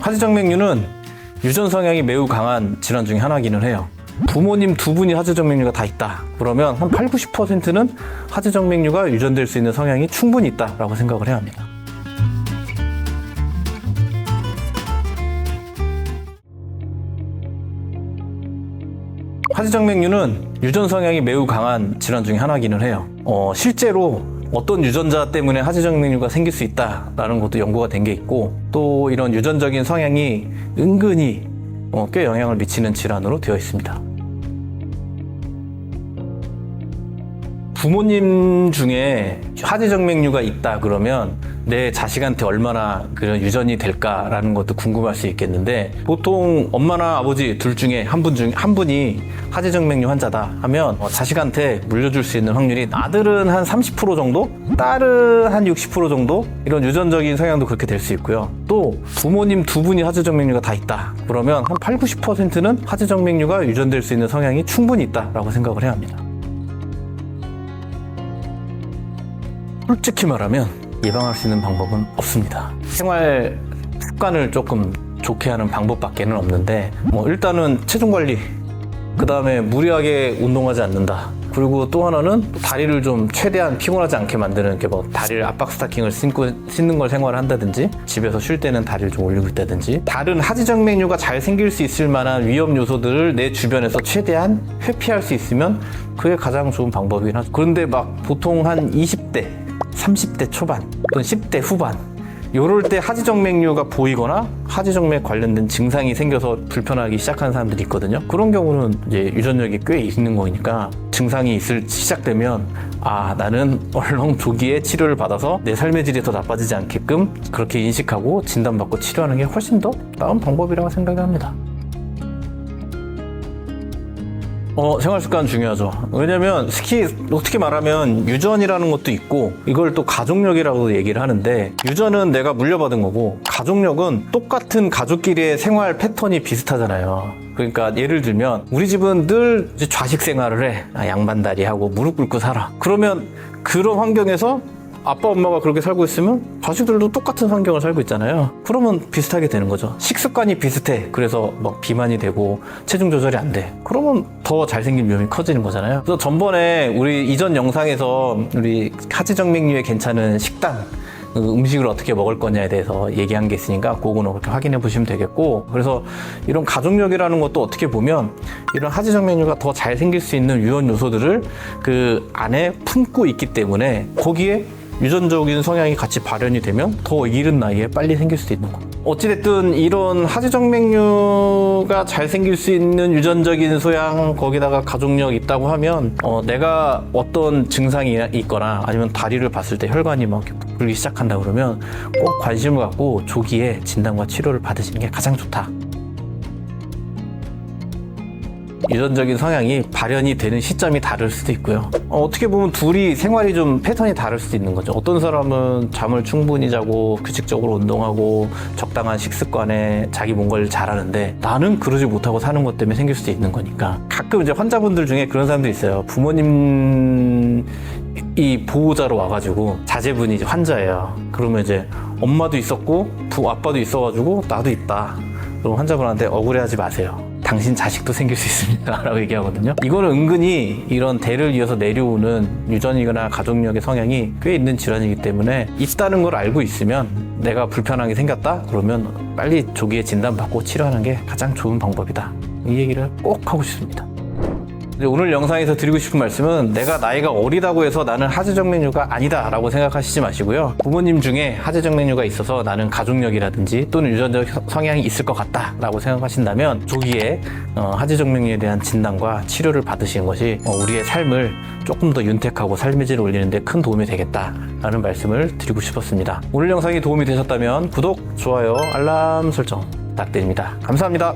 하지정맥류는 유전 성향이 매우 강한 질환 중에 하나이기는 해요. 부모님 두 분이 하지정맥류가 다 있다. 그러면 한 8, 90%는 하지정맥류가 유전될 수 있는 성향이 충분히 있다라고 생각을 해야 합니다. 하지정맥류는 유전 성향이 매우 강한 질환 중에 하나이기는 해요. 실제로 어떤 유전자 때문에 하지정맥류가 생길 수 있다라는 것도 연구가 된 게 있고, 또 이런 유전적인 성향이 은근히 꽤 영향을 미치는 질환으로 되어 있습니다. 부모님 중에 하지정맥류가 있다 그러면 내 자식한테 얼마나 그런 유전이 될까라는 것도 궁금할 수 있겠는데, 보통 엄마나 아버지 둘 중에 한 분이 하지정맥류 환자다 하면 자식한테 물려줄 수 있는 확률이, 아들은 한 30% 정도, 딸은 한 60% 정도, 이런 유전적인 성향도 그렇게 될 수 있고요. 또 부모님 두 분이 하지정맥류가 다 있다 그러면 한 8, 90%는 하지정맥류가 유전될 수 있는 성향이 충분히 있다라고 생각을 해야 합니다. 솔직히 말하면 예방할 수 있는 방법은 없습니다. 생활 습관을 조금 좋게 하는 방법밖에는 없는데, 일단은 체중 관리, 그 다음에 무리하게 운동하지 않는다. 그리고 또 하나는 다리를 좀 최대한 피곤하지 않게 만드는 게, 다리를 압박 스타킹을 신는 걸 생활을 한다든지, 집에서 쉴 때는 다리를 좀 올리고 있다든지, 다른 하지정맥류가 잘 생길 수 있을 만한 위험 요소들을 내 주변에서 최대한 회피할 수 있으면 그게 가장 좋은 방법이긴 하죠. 그런데 보통 한 20대, 30대 초반 또는 10대 후반 요럴 때 하지정맥류가 보이거나 하지정맥 관련된 증상이 생겨서 불편하기 시작하는 사람들이 있거든요. 그런 경우는 이제 유전력이 꽤 있는 거니까, 증상이 시작되면 나는 얼렁 조기에 치료를 받아서 내 삶의 질이 더 나빠지지 않게끔 그렇게 인식하고 진단받고 치료하는 게 훨씬 더 나은 방법이라고 생각합니다. 생활습관 중요하죠. 왜냐면 특히 어떻게 말하면 유전이라는 것도 있고, 이걸 또 가족력이라고 얘기를 하는데, 유전은 내가 물려받은 거고, 가족력은 똑같은 가족끼리의 생활 패턴이 비슷하잖아요. 그러니까 예를 들면 우리 집은 늘 좌식 생활을 해. 양반다리 하고 무릎 꿇고 살아. 그러면 그런 환경에서 아빠 엄마가 그렇게 살고 있으면 자식들도 똑같은 환경을 살고 있잖아요. 그러면 비슷하게 되는 거죠. 식습관이 비슷해. 그래서 비만이 되고 체중 조절이 안 돼. 그러면 더 잘생길 위험이 커지는 거잖아요. 그래서 전번에 우리 이전 영상에서 우리 하지정맥류에 괜찮은 식단, 음식을 어떻게 먹을 거냐에 대해서 얘기한 게 있으니까 그거는 그렇게 확인해 보시면 되겠고, 그래서 이런 가족력이라는 것도 어떻게 보면 이런 하지정맥류가 더 잘 생길 수 있는 유전 요소들을 그 안에 품고 있기 때문에, 거기에 유전적인 성향이 같이 발현이 되면 더 이른 나이에 빨리 생길 수도 있는 거. 어찌됐든 이런 하지정맥류가 잘 생길 수 있는 유전적인 소양, 거기다가 가족력 있다고 하면 내가 어떤 증상이 있거나 아니면 다리를 봤을 때 혈관이 막 부풀기 시작한다 그러면 꼭 관심을 갖고 조기에 진단과 치료를 받으시는 게 가장 좋다. 유전적인 성향이 발현이 되는 시점이 다를 수도 있고요. 어떻게 보면 둘이 생활이 좀 패턴이 다를 수도 있는 거죠. 어떤 사람은 잠을 충분히 자고 규칙적으로 운동하고 적당한 식습관에 자기 뭔가를 잘하는데, 나는 그러지 못하고 사는 것 때문에 생길 수도 있는 거니까. 가끔 이제 환자분들 중에 그런 사람들이 있어요. 부모님 이 보호자로 와가지고 자제분이 이제 환자예요. 그러면 이제 엄마도 있었고 아빠도 있어가지고 나도 있다. 그럼 환자분한테 억울해하지 마세요. 당신 자식도 생길 수 있습니다 라고 얘기하거든요. 이거는 은근히 이런 대를 이어서 내려오는 유전이거나 가족력의 성향이 꽤 있는 질환이기 때문에, 있다는 걸 알고 있으면 내가 불편하게 생겼다 그러면 빨리 조기에 진단받고 치료하는 게 가장 좋은 방법이다. 이 얘기를 꼭 하고 싶습니다. 오늘 영상에서 드리고 싶은 말씀은, 내가 나이가 어리다고 해서 나는 하지정맥류가 아니다 라고 생각하시지 마시고요. 부모님 중에 하지정맥류가 있어서 나는 가족력이라든지 또는 유전적 성향이 있을 것 같다 라고 생각하신다면, 조기에 하지정맥류에 대한 진단과 치료를 받으시는 것이 우리의 삶을 조금 더 윤택하고 삶의 질을 올리는 데 큰 도움이 되겠다라는 말씀을 드리고 싶었습니다. 오늘 영상이 도움이 되셨다면 구독, 좋아요, 알람 설정 부탁드립니다. 감사합니다.